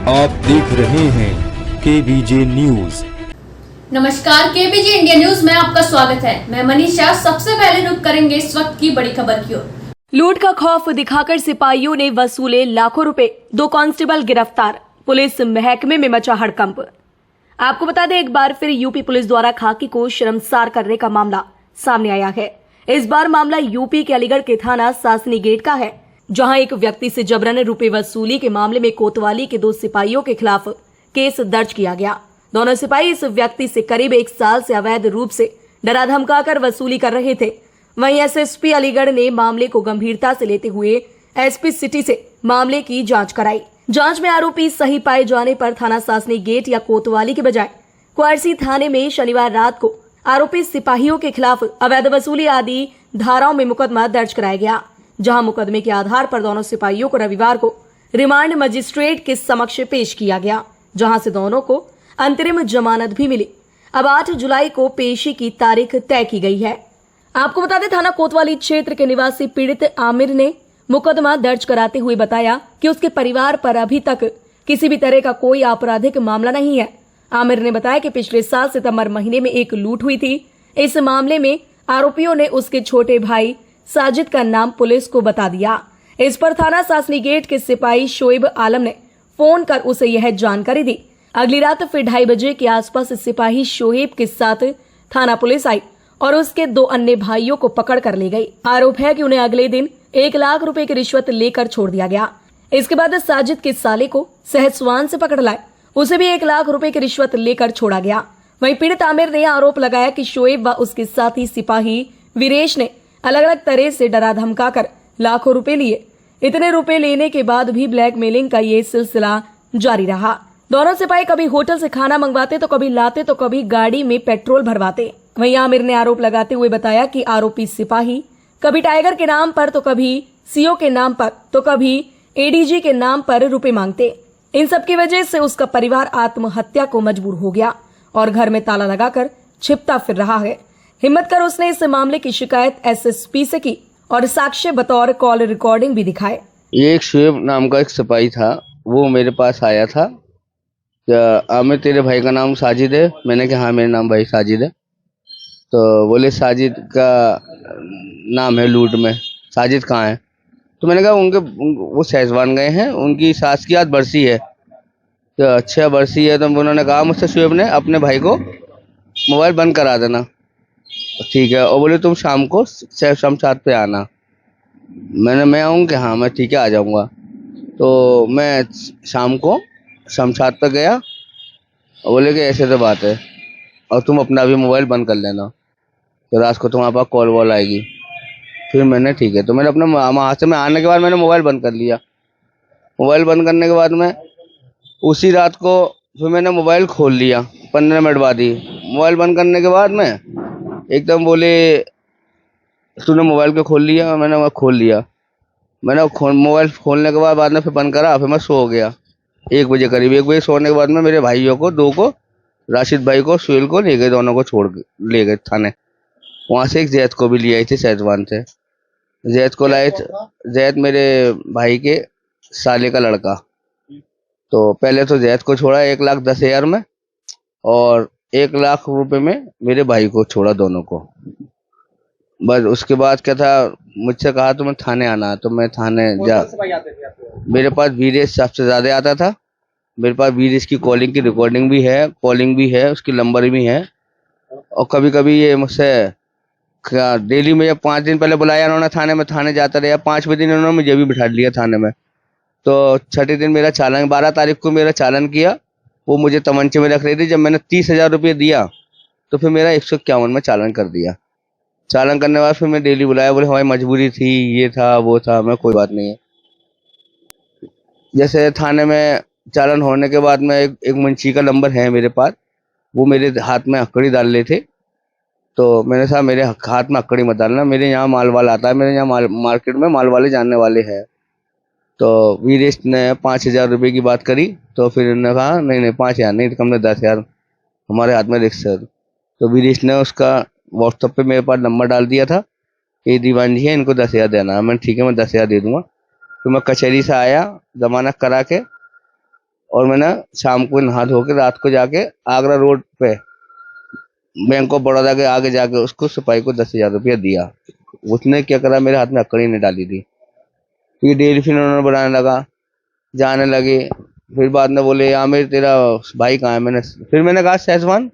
आप देख रहे हैं केबीजे न्यूज। नमस्कार, केबीजे इंडिया न्यूज में आपका स्वागत है। मैं मनीषा। सबसे पहले रुक करेंगे इस वक्त की बड़ी खबर की ओर। लूट का खौफ दिखाकर सिपाहियों ने वसूले लाखों रुपए, 2 कांस्टेबल गिरफ्तार, पुलिस महकमे में मचा हड़कंप। आपको बता दें, एक बार फिर यूपी पुलिस द्वारा खाकी को शर्मसार करने का मामला सामने आया है। इस बार मामला यूपी के अलीगढ़ के थाना सासनी गेट का है, जहां एक व्यक्ति से जबरन रुपए वसूली के मामले में कोतवाली के 2 सिपाहियों के खिलाफ केस दर्ज किया गया। दोनों सिपाही इस व्यक्ति से करीब 1 साल से अवैध रूप से डरा धमकाकर वसूली कर रहे थे। वहीं एसएसपी अलीगढ़ ने मामले को गंभीरता से लेते हुए एसपी सिटी से मामले की जांच कराई। जांच में आरोपी सही पाए जाने पर थाना सासनी गेट या कोतवाली के बजाय क्वारसी थाने में शनिवार रात को आरोपी सिपाहियों के खिलाफ अवैध वसूली आदि धाराओं में मुकदमा दर्ज कराया गया, जहां मुकदमे के आधार पर दोनों सिपाहियों को रविवार को रिमांड मजिस्ट्रेट के समक्ष पेश किया गया, जहां से दोनों को अंतरिम जमानत भी मिली। अब 8 जुलाई को पेशी की तारीख तय की गई है। आपको बता दें, थाना कोतवाली क्षेत्र के निवासी पीड़ित आमिर ने मुकदमा दर्ज कराते हुए बताया कि उसके परिवार पर अभी तक किसी भी तरह का कोई आपराधिक मामला नहीं है। आमिर ने बताया कि पिछले साल सितंबर महीने में एक लूट हुई थी। इस मामले में आरोपियों ने उसके छोटे भाई साजिद का नाम पुलिस को बता दिया। इस पर थाना सासनी गेट के सिपाही शोएब आलम ने फोन कर उसे यह जानकारी दी। अगली रात फिर 2:30 बजे के आसपास सिपाही शोएब के साथ थाना पुलिस आई और उसके 2 अन्य भाइयों को पकड़ कर ले गई। आरोप है कि उन्हें अगले दिन 1 लाख रुपए की रिश्वत लेकर छोड़ दिया गया। इसके बाद साजिद के साले को सहसवान से पकड़ लाए, उसे भी 1 लाख रुपए की रिश्वत लेकर छोड़ा गया। वहीं पीड़ित आमिर ने आरोप लगाया कि शोएब व उसके साथी सिपाही वीरेश ने अलग अलग तरह से डरा धमकाकर लाखों रुपए लिए। इतने रुपए लेने के बाद भी ब्लैकमेलिंग का ये सिलसिला जारी रहा। दोनों सिपाही कभी होटल से खाना मंगवाते तो कभी लाते तो कभी गाड़ी में पेट्रोल भरवाते। वहीं आमिर ने आरोप लगाते हुए बताया कि आरोपी सिपाही कभी टाइगर के नाम पर तो कभी सीओ के नाम पर तो कभी एडीजी के नाम पर रुपए मांगते। इन सब की वजह से उसका परिवार आत्महत्या को मजबूर हो गया और घर में ताला लगाकर छिपता फिर रहा है। हिम्मत कर उसने इस मामले की शिकायत एसएसपी से की और साक्ष्य बतौर कॉल रिकॉर्डिंग भी दिखाए। ये एक शुएब नाम का एक सिपाही था, वो मेरे पास आया था। आमिर, तेरे भाई का नाम साजिद है? मैंने कहा हाँ, मेरा नाम भाई साजिद है। तो बोले साजिद का नाम है लूट में, साजिद कहाँ है? तो मैंने कहा वो सहसवान गए हैं, उनकी सास की आज बरसी है। तो अच्छा, बरसी है। तो उन्होंने कहा मुझसे शुएब ने अपने भाई को मोबाइल बंद करा देना। ठीक है। और बोले तुम शाम को शमशाद पे आना। मैं आऊँ कि हाँ मैं ठीक है आ जाऊँगा। तो मैं शाम को शमशाद पे गया और बोले कि ऐसे तो बात है और तुम अपना भी मोबाइल बंद कर लेना, तो रात को तुम्हारे पास कॉल वॉल आएगी। फिर मैंने ठीक है, तो मैंने अपना वहाँ से मैं आने के बाद मैंने मोबाइल बंद कर लिया। मोबाइल बंद करने के बाद में उसी रात को फिर मैंने मोबाइल खोल लिया 15 मिनट बाद ही। मोबाइल बंद करने के बाद में एकदम बोले तूने मोबाइल को खोल लिया? मैंने वो खोल लिया। मैंने मोबाइल खोलने के बाद में फिर बंद करा। फिर मैं सो गया 1 बजे करीब। 1 बजे सोने के बाद में मेरे भाइयों को 2 को, राशिद भाई को, सुहेल को ले गए, दोनों को छोड़ ले गए थाने। वहाँ से एक जैद को भी ले आई थी सहसवान से। जैद को लाए थे, जैद मेरे भाई के साले का लड़का। तो पहले तो जैद को छोड़ा 1,10,000 में और 1 लाख रुपए में मेरे भाई को छोड़ा, दोनों को। बस उसके बाद क्या था, मुझसे कहा तुम्हें थाने आना है, तो मैं थाने जा। मेरे पास वीरेश सबसे ज्यादा आता था। मेरे पास वीरेश की कॉलिंग की रिकॉर्डिंग भी है, कॉलिंग भी है, उसकी नंबर भी है। और कभी कभी ये मुझसे डेली मुझे 5 दिन पहले बुलाया उन्होंने थाने में, थाने जाता रहा। 5वें दिन उन्होंने मुझे भी बिठा लिया थाने में। तो 6ठे दिन मेरा चालान, 12 तारीख को मेरा चालान किया। वो मुझे तमंचे में रख रही थी। जब मैंने 30,000 रुपये दिया तो फिर मेरा 151 में चालान कर दिया। चालान करने के बाद फिर मैं डेली बुलाया, बोले हमारी मजबूरी थी, ये था वो था। मैं कोई बात नहीं है। जैसे थाने में चालान होने के बाद में एक मुंशी का नंबर है मेरे पास, वो मेरे हाथ में हकड़ी डाल रहे थे। तो मैंने कहा मेरे हाथ में हकड़ी मत डालना, मेरे यहाँ माल वाला आता है, मेरे यहाँ मार्केट में माल वाले जानने वाले हैं। तो वीरेश ने 5,000 रुपये की बात करी। तो फिर उन्होंने कहा नहीं 5,000 नहीं, तो हमने 10,000 हमारे हाथ में रिक्स है। तो वीरेश ने उसका व्हाट्सएप पे मेरे पास नंबर डाल दिया था, ये दीवान जी है, इनको 10,000 देना है। मैंने ठीक है, मैं 10,000 दे दूंगा। फिर मैं कचहरी से आया जमानत करा के, और मैंने शाम को नहा धो के रात को जाके आगरा रोड पे बैंक ऑफ बड़ौदा के आगे जाके उसको सिपाही को 10,000 रुपया दिया। उसने क्या करा, मेरे हाथ में अकड़ी नहीं डाली थी। फिर डेली फिर उन्होंने बनाने लगा, जाने लगे। फिर बाद में बोले आमिर तेरा भाई कहाँ है? फिर मैंने कहा सहसवान।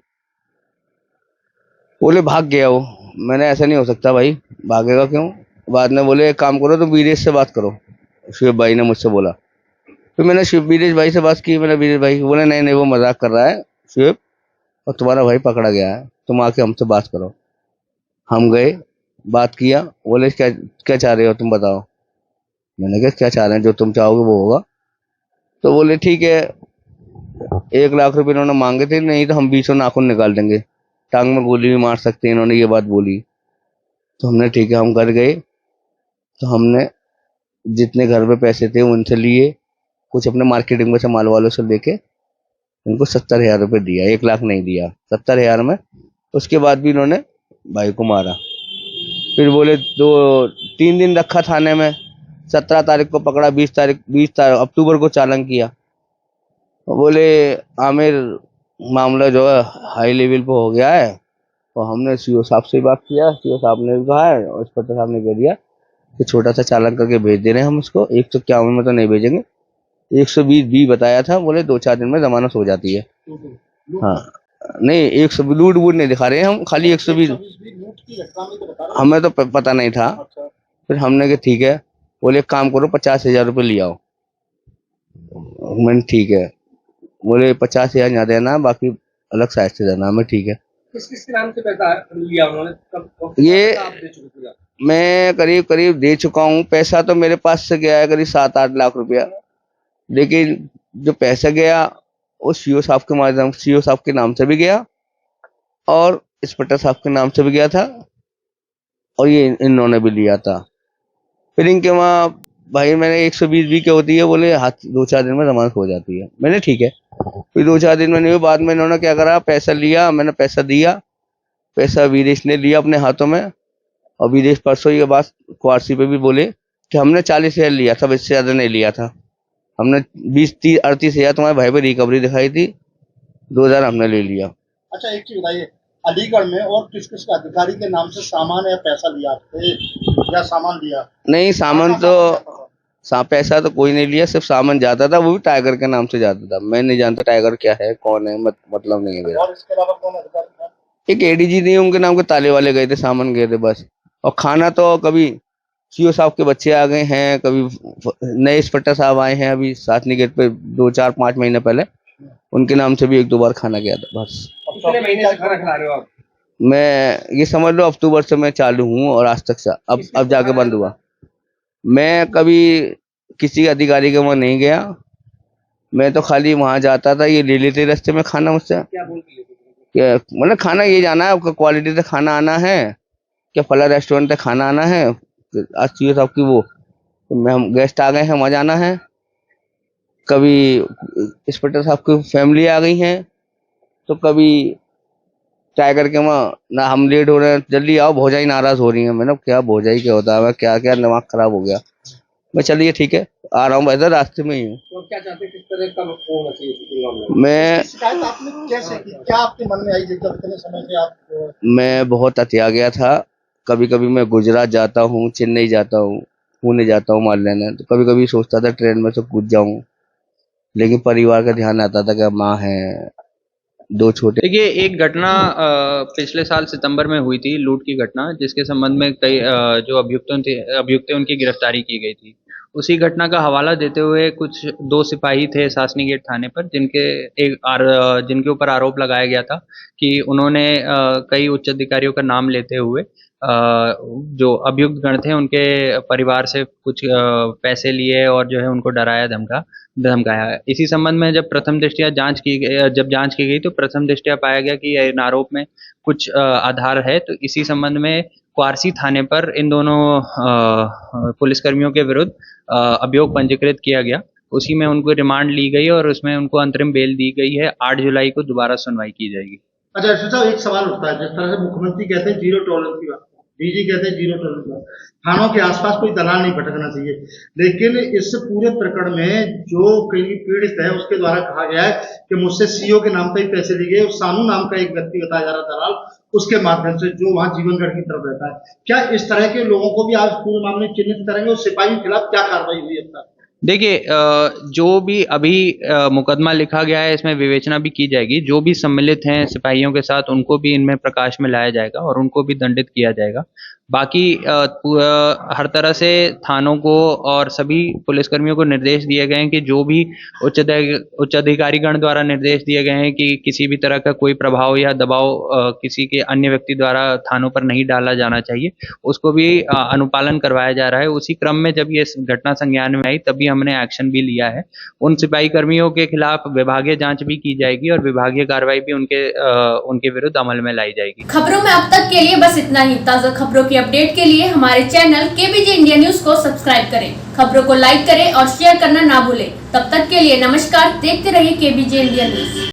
बोले भाग गया वो। मैंने ऐसा नहीं हो सकता भाई, भागेगा क्यों? बाद में बोले एक काम करो, तो वीरेश से बात करो। शुएब भाई ने मुझसे बोला। फिर मैंने वीरेश भाई से बात की। मैंने वीरेश भाई को बोला नहीं वो मजाक कर रहा है शुएब, और तुम्हारा भाई पकड़ा गया है, तुम आके हमसे बात करो। हम गए, बात किया। बोले क्या क्या चाह रहे हो तुम बताओ। मैंने कहा क्या चाह रहे हैं, जो तुम चाहोगे वो होगा। तो बोले ठीक है, 1,00,000 रुपये इन्होंने मांगे थे, नहीं तो हम 20 नाखून निकाल देंगे, टांग में गोली भी मार सकते हैं। इन्होंने ये बात बोली। तो हमने ठीक है, हम घर गए। तो हमने जितने घर पे पैसे थे उनसे लिए, कुछ अपने मार्केटिंग में से माल वालों से लेके इनको 70,000 रुपये दिया। 1,00,000 नहीं दिया, 70,000 में। उसके बाद भी इन्होंने भाई को मारा। फिर बोले 2-3 दिन रखा थाने में। 17 तारीख को पकड़ा, 20 अक्टूबर को चालान किया। बोले आमिर मामला जो है हाई लेवल पे हो गया है। तो हमने सीओ साहब से बात किया। सीओ साहब ने भी कहा है और इंस्पेक्टर साहब ने कह दिया कि छोटा सा चालान करके भेज दे रहे हैं हम इसको। 151 में तो नहीं भेजेंगे, 120 भी बताया था। बोले 2-4 दिन में जमानत हो जाती है। हाँ नहीं, 120 लूट वूट नहीं दिखा रहे हैं हम, खाली 120। हमें तो पता नहीं था। फिर हमने कहा ठीक है। बोले एक काम करो 50,000 रुपये ले आओ। मैंने ठीक है। बोले 50,000 यहाँ देना, बाकी अलग साइड से देना। मैं ठीक है। किस नाम से पैसा लिया उन्होंने? ये मैं करीब करीब दे चुका हूँ। पैसा तो मेरे पास से गया है करीब 7-8 लाख रुपया, लेकिन जो पैसा गया वो सीओ साहब के नाम से भी गया और इंस्पेक्टर साहब के नाम से भी गया था, और ये इन्होंने भी लिया था। फिर इनके वहाँ भाई मैंने 120 भी क्या होती है, बोले हाथ 2-4 दिन में जमानत हो जाती है। मैंने ठीक है। फिर 2-4 दिन में नहीं हुई। बाद में इन्होंने क्या करा, पैसा लिया, मैंने पैसा दिया। पैसा वीरेश ने लिया अपने हाथों में, और वीरेश परसों ये बात क्वारसी पे भी बोले कि हमने 40,000 लिया था, इससे ज्यादा नहीं लिया था। हमने 20-38,000 तुम्हारे भाई पे रिकवरी दिखाई थी, 2,000 हमने ले लिया। अच्छा एक चीज बताइए, अलीगढ़ में और किस किस अधिकारी के नाम से सामान या पैसा लिया या सामान दिया? नहीं सामान तो पैसा तो कोई नहीं लिया, सिर्फ सामान जाता था, वो भी टाइगर के नाम से जाता था। मैं नहीं जानता टाइगर क्या है, कौन है, मतलब नहीं है मेरा। और इसके अलावा कौन अधिकारी था? एक एडीजी नहीं, उनके नाम के ताले वाले गए थे, सामान गए थे बस। और खाना तो कभी सीओ साहब के बच्चे आ गए हैं, कभी नए इंस्पेक्टर साहब आए हैं अभी सातनी गेट पे 2-4-5 महीने पहले, उनके नाम से भी 1-2 बार खाना गया था बस। कितने महीने से खाना खिला रहे हो आप? मैं ये समझ लो अक्टूबर से मैं चालू हूँ, और आज तक से अब जाके बंद हुआ। मैं कभी किसी अधिकारी के वहाँ नहीं गया, मैं तो खाली वहाँ जाता था, ये ले लेते रास्ते में खाना मुझसे। क्या बोल के लेते थे? क्या मतलब खाना ये जाना है, आपका क्वालिटी से खाना आना है, क्या फला रेस्टोरेंट से खाना आना है, आज सीओ साहब की वो हम गेस्ट आ गए हैं वहाँ जाना है। कभी इंस्पेक्टर साहब की फैमिली आ गई है, तो कभी टाइगर के वहाँ ना हम लेट हो रहे हैं, जल्दी आओ, भौजाई नाराज हो रही है। मैंने क्या भौजाई क्या होता है, क्या क्या दिमाग खराब हो गया। मैं चलिए ठीक है, आ रहा हूँ, वैसे रास्ते में ही हूँ। तो क्या चाहते हैं, किस तरह का होना चाहिए इस मामले में? मैं शिकायत आपने कैसे की, क्या आपके मन में आई जब इतने समय से आप? मैं बहुत अतिया गया था। कभी कभी मैं गुजरात जाता हूँ, चेन्नई जाता हूँ, पुणे जाता हूँ माल लेने, तो कभी कभी सोचता था ट्रेन में से कूद जाऊं, लेकिन परिवार का ध्यान आता था कि माँ है, 2 छोटे। देखिए एक घटना पिछले साल सितंबर में हुई थी, लूट की घटना, जिसके संबंध में कई जो अभियुक्त थे उनकी गिरफ्तारी की गई थी। उसी घटना का हवाला देते हुए कुछ 2 सिपाही थे सासनी गेट थाने पर, जिनके ऊपर आरोप लगाया गया था कि उन्होंने कई उच्च अधिकारियों का नाम लेते हुए जो अभियुक्त गण थे उनके परिवार से कुछ पैसे लिए और जो है उनको डराया धमकाया। इसी संबंध में जब जांच की गई तो प्रथम दृष्टया पाया गया कि इन आरोप में कुछ आधार है। तो इसी संबंध में क्वारसी थाने पर इन दोनों पुलिसकर्मियों के विरुद्ध अभियोग पंजीकृत किया गया। उसी में उनको रिमांड ली गई और उसमें उनको अंतरिम बेल दी गई है। 8 जुलाई को दोबारा सुनवाई की जाएगी। अच्छा साहब, एक सवाल उठता है, जिस तरह से मुख्यमंत्री कहते हैं जीरो टॉलरेंस की बात, डीजी कहते हैं जीरो टॉलरेंस। थानों के आसपास कोई दलाल नहीं भटकना चाहिए। लेकिन इस पूरे प्रकरण में जो कई पीड़ित है उसके द्वारा कहा गया है कि मुझसे सीओ के नाम पे ही पैसे लिए गए। सानू नाम का एक व्यक्ति बताया जा रहा दलाल, उसके माध्यम से, जो वहां जीवनगढ़ की तरफ रहता है। क्या इस तरह के लोगों को भी आज पूरे मामले में चिन्हित करेंगे और सिपाही के खिलाफ क्या कार्रवाई हुई अब तक? देखिए, जो भी अभी मुकदमा लिखा गया है इसमें विवेचना भी की जाएगी। जो भी सम्मिलित हैं सिपाहियों के साथ उनको भी इनमें प्रकाश में लाया जाएगा और उनको भी दंडित किया जाएगा। बाकी हर तरह से थानों को और सभी पुलिसकर्मियों को निर्देश दिए गए हैं कि जो भी उच्च अधिकारीगण द्वारा निर्देश दिए गए हैं कि किसी भी तरह का कोई प्रभाव या दबाव किसी के अन्य व्यक्ति द्वारा थानों पर नहीं डाला जाना चाहिए, उसको भी अनुपालन करवाया जा रहा है। उसी क्रम में जब ये घटना संज्ञान में आई तभी हमने एक्शन भी लिया है। उन सिपाही कर्मियों के खिलाफ विभागीय जांच भी की जाएगी और विभागीय कार्रवाई भी उनके विरुद्ध अमल में लाई जाएगी। खबरों में अब तक के लिए बस इतना ही। ताज़ा खबरों की अपडेट के लिए हमारे चैनल केबीजे इंडिया न्यूज को सब्सक्राइब करें, खबरों को लाइक करें और शेयर करना ना भूलें। तब तक के लिए नमस्कार। देखते रहिए केबीजे इंडिया न्यूज।